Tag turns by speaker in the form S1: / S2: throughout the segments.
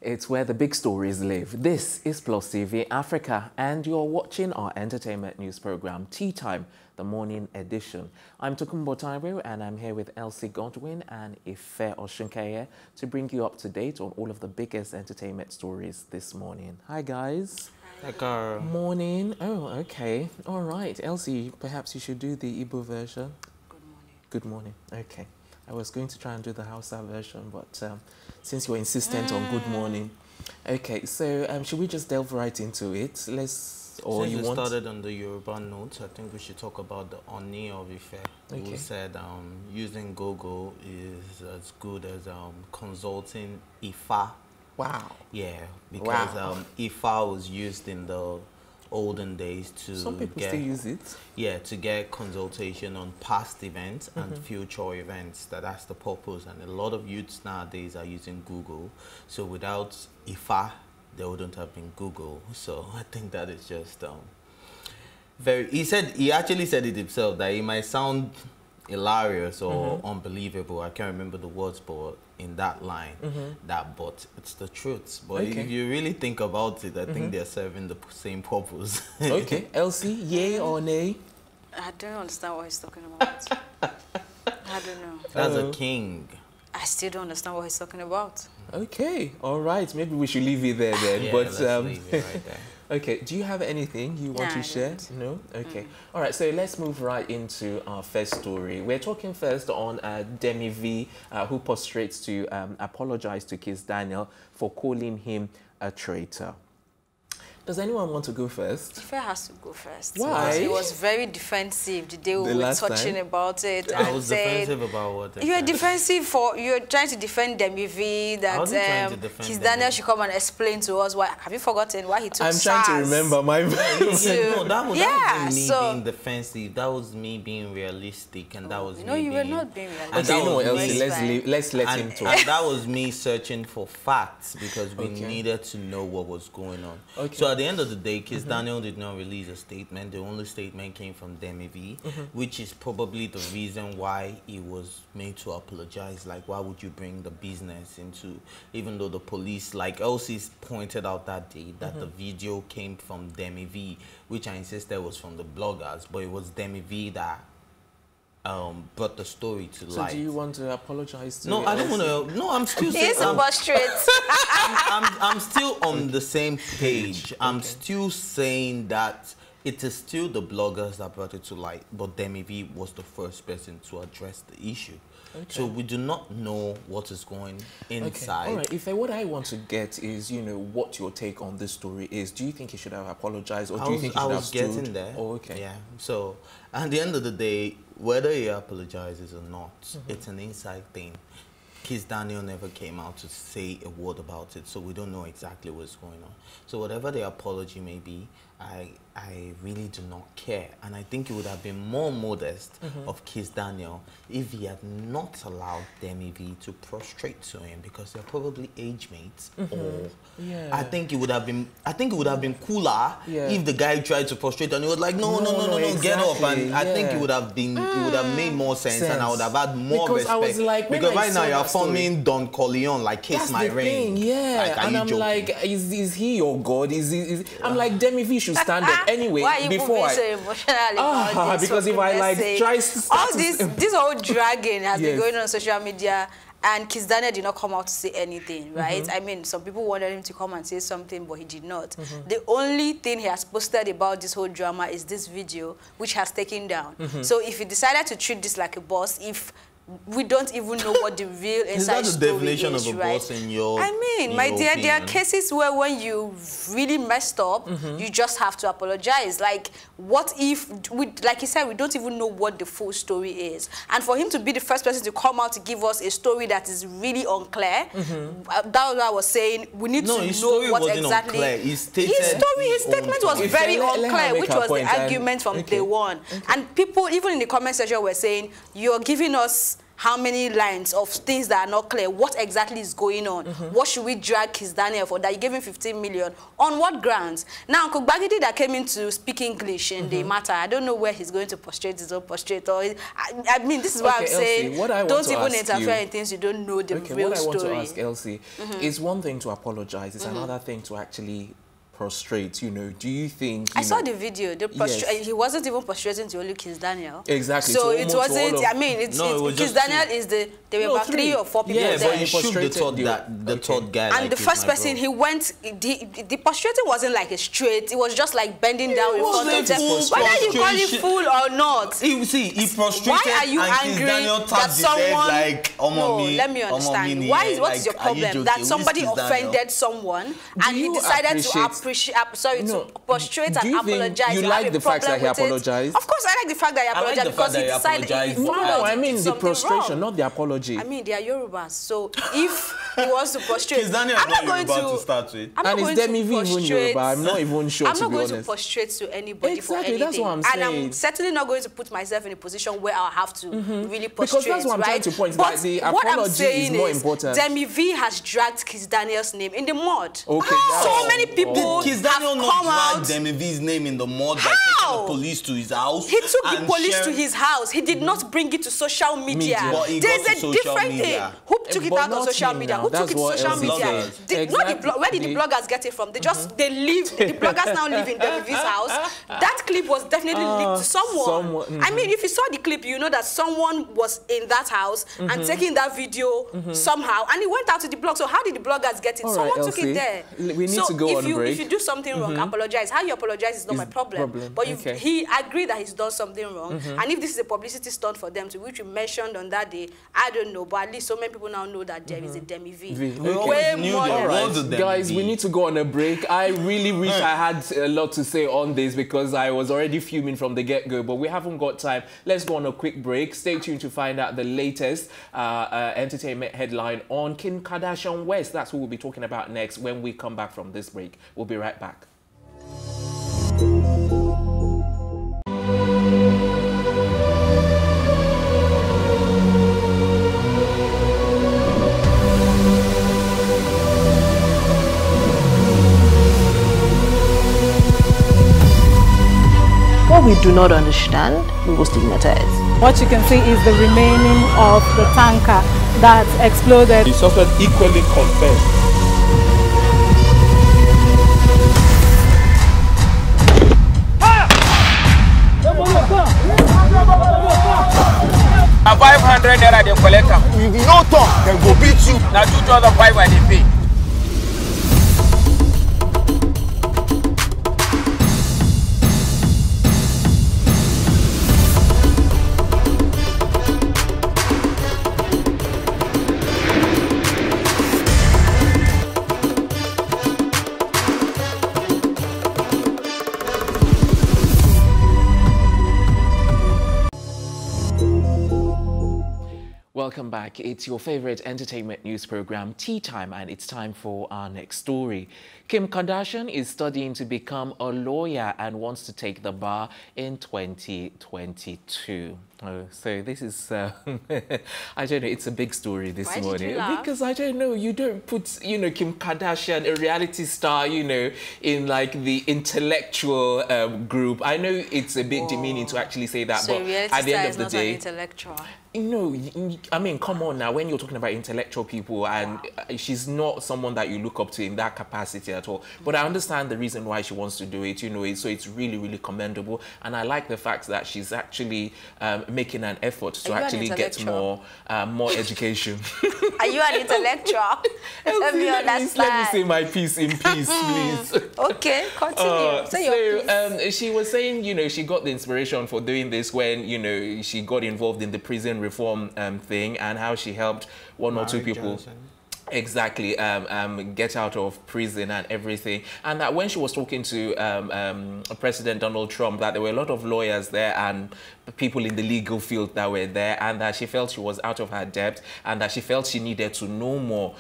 S1: It's where the big stories live. This is Plus TV Africa, and you're watching our entertainment news program, Tea Time, the morning edition. I'm Tokumbo Taiwo, and I'm here with Elsie Godwin and Ife Oshunkeye to bring you up to date on all of the biggest entertainment stories this morning. Hi, guys.
S2: Hi, Carl.
S1: Morning. Oh, okay. All right. Elsie, perhaps you should do the Igbo version.
S3: Good morning.
S1: Good morning. Okay. I was going to try and do the Hausa version, but since you're insistent on good morning. Okay, so should we just delve right into it? Since
S2: you started on the Yoruba note, I think we should talk about the Oni of Ife, who said using Google is as good as consulting Ifa.
S1: Wow.
S2: Yeah, because Ifa was used in the olden days to
S1: some people still use it.
S2: Yeah, to get consultation on past events and future events. That's the purpose. And a lot of youths nowadays are using Google. So without Ifa, there wouldn't have been Google. So I think that is just very. He actually said it himself that it might sound hilarious or unbelievable. I can't remember the words, but in that line, but it's the truth. But if you really think about it, I think they're serving the same purpose.
S1: Okay, Elsie, yay or nay?
S3: I don't understand what he's talking about. I don't know.
S2: That's a king.
S3: I still don't understand what he's talking about.
S1: Okay, all right. Maybe we should leave it there then.
S2: Yeah,
S1: but
S2: let's leave it right there.
S1: Okay, do you have anything you want to share? No? Okay. All right, so let's move right into our first story. We're talking first on Demmie Vee, who prostrates to apologize to Kizz Daniel for calling him a traitor. Does anyone want to go first?
S3: Ife has to go first.
S1: Why?
S3: He was very defensive the day we were touching about it.
S2: I was defensive about what?
S3: You're defensive for, you're trying to defend Demmie Vee, that Kizz Daniel should come and explain to us why. Have you forgotten why he took
S1: I'm trying to remember my
S2: No, that wasn't me being defensive. That was me being realistic, and that was me
S3: you were not being realistic.
S1: Okay, no, Elsie, let's let him talk.
S2: And that was me searching for facts because we needed to know what was going on. Okay. So at the end of the day, Kizz Daniel did not release a statement. The only statement came from Demmie Vee, which is probably the reason why he was made to apologize. Like, why would you bring the business into, even though the police, like Elsie pointed out that day, that the video came from Demmie Vee, which I insisted was from the bloggers, but it was Demmie Vee that brought the story to light.
S1: So do you want to apologize to
S2: No, I don't want to. No, I'm still saying... I'm still on the same page. I'm still saying that it is still the bloggers that brought it to light, but Demmie Vee was the first person to address the issue. Okay. So we do not know what is going inside.
S1: Okay. All right. If what I want to get is, you know, what your take on this story is. Do you think he should have apologized, or do you think he should have stood? I was getting there.
S2: Oh, okay. Yeah. So at the end of the day, whether he apologizes or not, it's an inside thing. Kizz Daniel never came out to say a word about it, so we don't know exactly what's going on. So whatever the apology may be, I really do not care. And I think it would have been more modest of Kizz Daniel if he had not allowed Demmie Vee to prostrate to him, because they're probably age mates. Or I think it would have been cooler if the guy tried to prostrate and he was like, no, exactly. Get up. And I think it would have been, it would have made more sense, and I would have had more respect. I was like, because right now you're forming Don Corleone, like Kiss My Ring.
S1: Yeah, like, and I'm like, is he your God? I'm like, Demmie Vee should stand up anyway.
S3: Why are you being so emotional about this?
S1: Because if I like try
S3: this whole dragging has been going on social media, and Kizz Daniel did not come out to say anything, right? I mean, some people wanted him to come and say something, but he did not. The only thing he has posted about this whole drama is this video, which has taken down. So if he decided to treat this like a boss, we don't even know what the real inside story is,
S2: definition of a boss in your
S3: my dear, there are cases where when you really messed up, you just have to apologize. Like, what if, like you said, we don't even know what the full story is. And for him to be the first person to come out to give us a story that is really unclear, that was what I was saying. We need to know what exactly... His statement was very unclear, which was the argument from day one. And people, even in the comment section, were saying, you're giving us how many lines of things that are not clear. What exactly is going on? What should we drag Kizz Daniel for? That you gave him 15 million. On what grounds? Now, Uncle Bagidi that came in to speak English in the matter, I don't know where he's going to prostrate his own prostrate. Or I mean, this is why I'm saying, don't even interfere in things you don't know the real story.
S1: What I want to ask Elsie, it's one thing to apologize, it's another thing to actually prostrate, you know. Do you think
S3: I saw the video, he wasn't even prostrating to only Kizz Daniel.
S1: Exactly.
S3: So it wasn't, I mean, Kizz Daniel is there were about 3 or 4 people there.
S2: But he shook the third guy.
S3: And like the first person, he went, the prostrating wasn't like a straight, it was just like bending down in front of them. Whether you call it fool or not.
S2: He prostrated.
S3: Why are you angry that someone, no, let me understand. What is your problem? That somebody offended someone and he decided to to prostrate and apologize.
S1: You like the fact that he apologized?
S3: Of course, I like the fact that he apologized because he decided.
S1: No, I mean the prostration, not the apology.
S3: I mean, they are Yorubas, so if he wants to prostrate, I'm not going to
S2: start with.
S1: And is Demmie Vee even Yoruba? I'm not even sure.
S3: I'm not going to prostrate to anybody for anything.
S1: That's what I'm saying.
S3: And I'm certainly not going to put myself in a position where I'll have to really prostrate.
S1: Because that's what I'm trying to point. But the apology is more important.
S3: Demmie Vee has dragged Kizz Daniel's name in the mud.
S1: Okay.
S3: So many people.
S2: Kizz Daniel not dragged Demmie Vee's name in the mud by taking the police to his house.
S3: He took the police to his house. He did not bring it to social media.
S2: There's
S3: a different thing. Who took it out on social media? Who took it to social media? Where did the bloggers get it from? They live. The bloggers now live in Demmie Vee's house. That clip was definitely leaked to someone. I mean, if you saw the clip, you know that someone was in that house and taking that video somehow, and it went out to the blog. So how did the bloggers get it? Someone took it there.
S1: We need to go on break.
S3: If you do something wrong, apologize. How you apologize is not my problem. But he agreed that he's done something wrong. And if this is a publicity stunt for them, to which we mentioned on that day, I don't know. But at least so many people now know that there is a Demmie Vee.
S1: Way more than guys, we need to go on a break. I really wish I had a lot to say on this because I was already fuming from the get-go, but we haven't got time. Let's go on a quick break. Stay tuned to find out the latest entertainment headline on Kim Kardashian West. That's what we'll be talking about next when we come back from this break. We'll be right back.
S4: What we do not understand, we will stigmatize.
S5: What you can see is the remaining of the tanker that exploded.
S6: He suffered equally confessed.
S7: A 500 naira they collect am.
S8: If you no talk, dem go beat you.
S7: Na 2,500 I dey pay.
S1: Welcome back. It's your favorite entertainment news program, Tea Time, and it's time for our next story. Kim Kardashian is studying to become a lawyer and wants to take the bar in 2022. Oh, so this is, I don't know, it's a big story this morning. Because I don't know, you don't put, you know, Kim Kardashian, a reality star, you know, in like the intellectual group. I know it's a bit demeaning to actually say that,
S3: so
S1: but at the end of the day,
S3: intellectual.
S1: No, I mean, come on now, when you're talking about intellectual people, and she's not someone that you look up to in that capacity at all. But I understand the reason why she wants to do it, you know, so it's really, really commendable. And I like the fact that she's actually making an effort to actually get more education. Are
S3: you an intellectual? Let me understand.
S1: Let me say my piece in peace, please.
S3: Okay, continue. Say your piece.
S1: She was saying, you know, she got the inspiration for doing this when, you know, she got involved in the prison reform thing and how she helped one or two people. Exactly, get out of prison and everything. And that when she was talking to President Donald Trump, that there were a lot of lawyers there and people in the legal field that were there, and that she felt she was out of her depth, and that she felt she needed to know more.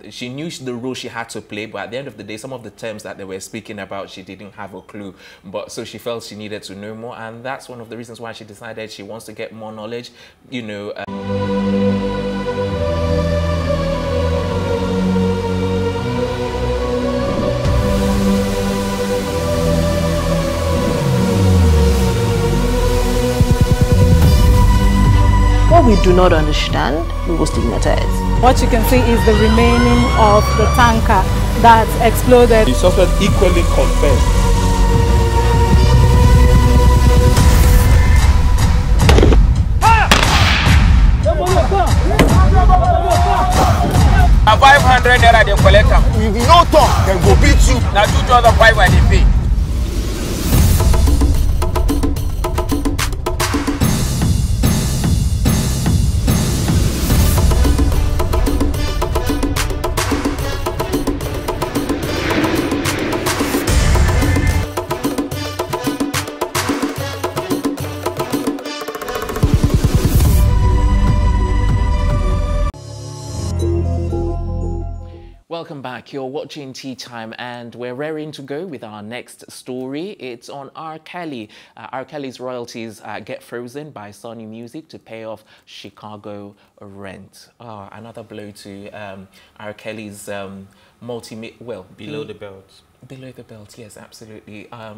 S1: She knew the role she had to play, but at the end of the day, some of the terms that they were speaking about, she didn't have a clue. But so she felt she needed to know more, and that's one of the reasons why she decided she wants to get more knowledge, you know.
S4: What we do not understand, we will stigmatize.
S5: What you can see is the remaining of the tanker that exploded.
S6: The suspect equally confessed.
S7: Na 500 naira they collect am.
S8: If you no talk, dem go beat you.
S7: Na 2,500 dey pay.
S1: Welcome back. You're watching Tea Time, and we're raring to go with our next story. It's on R.KELLY. R.KELLY's royalties get frozen by Sony Music to pay off Chicago rent. Oh, another blow to R.KELLY's below
S2: the belt.
S1: Below the belt, yes, absolutely. I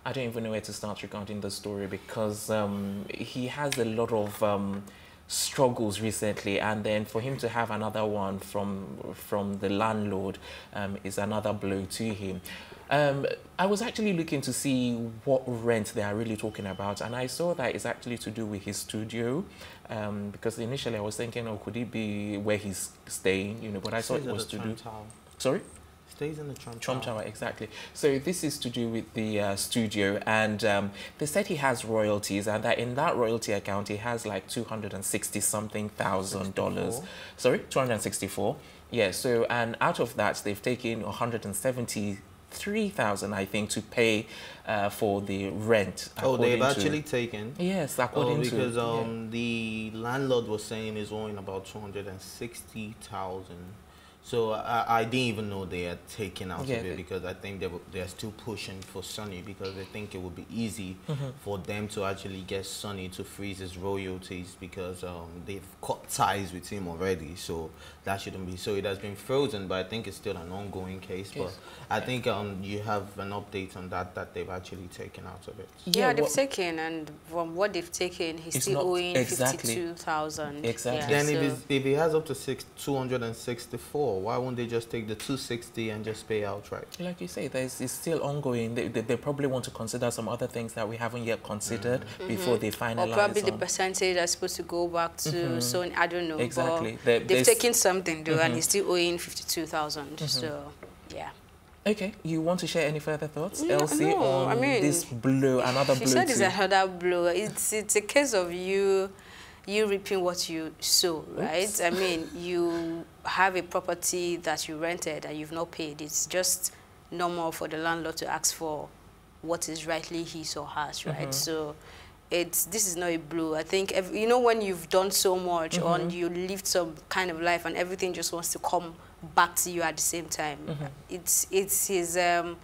S1: don't even know where to start regarding the story, because he has a lot of struggles recently, and then for him to have another one from the landlord is another blow to him. I was actually looking to see what rent they are really talking about, and I saw that it's actually to do with his studio, because initially I was thinking, oh, could it be where he's staying, you know, but I thought it was to do... Sorry?
S2: Stays in the
S1: Trump Tower, exactly. So this is to do with the studio, and they said he has royalties, and that in that royalty account he has like $260-something thousand. Sorry, 264. Yeah. So, and out of that they've taken 173,000, I think, to pay for the rent.
S2: Oh, they've actually taken?
S1: Yes, according to...
S2: Because the landlord was saying he's owing about 260,000. So I didn't even know they had taken out of it, because I think they're still pushing for Sony, because they think it would be easy for them to actually get Sony to freeze his royalties, because they've cut ties with him already. So that shouldn't be. So it has been frozen, but I think it's still an ongoing case. But I think you have an update on that they've actually taken out of it.
S3: Yeah, they've taken, and from what they've taken, he's still owing 52,000.
S1: Exactly.
S3: Yeah,
S2: then if he has up to 264, why won't they just take the 260 and just pay outright?
S1: Like you say, it's still ongoing. They probably want to consider some other things that we haven't yet considered before they finalize.
S3: Or probably the percentage that's supposed to go back to Sony. I don't know.
S1: Exactly.
S3: But they've taken something though, and he's still owing 52,000. So yeah. Okay,
S1: you want to share any further thoughts, Elsie, on this blow, another blow?
S3: She said it's another blow. It's a case of you reaping what you sow, right? Oops. I mean, you have a property that you rented and you've not paid. It's just normal for the landlord to ask for what is rightly his or hers, right? So this is not a blow. I think, you know, when you've done so much and you lived some kind of life and everything just wants to come back to you at the same time. It's his own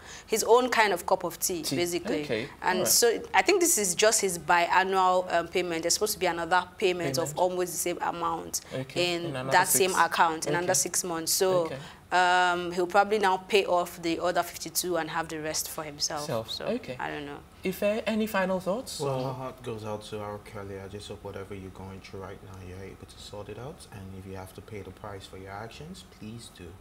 S3: kind of cup of tea, basically. And so I think this is just his biannual payment. There's supposed to be another payment of almost the same amount in that same account in under 6 months. So he'll probably now pay off the other 52 and have the rest for himself. So I don't know.
S1: If any final thoughts?
S2: Well, my heart goes out to R.KELLY. I just hope whatever you're going through right now, you're able to sort it out. And if you have to pay the price for your actions, please do.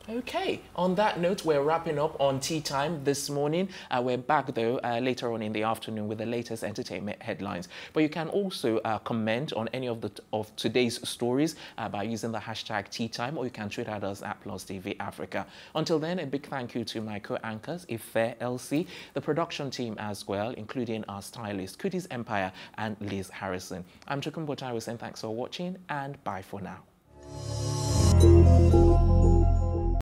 S1: Okay, on that note, we're wrapping up on Tea Time this morning. We're back, though, later on in the afternoon with the latest entertainment headlines. But you can also comment on any of today's stories by using the hashtag Tea Time, or you can tweet at us at +TV Africa. Until then, a big thank you to my co-anchors, Ife, Elsie, the production team as well, including our stylist, Kudis Empire, and Liz Harrison. I'm Chukwumbo Taiwo saying thanks for watching, and bye for now. you.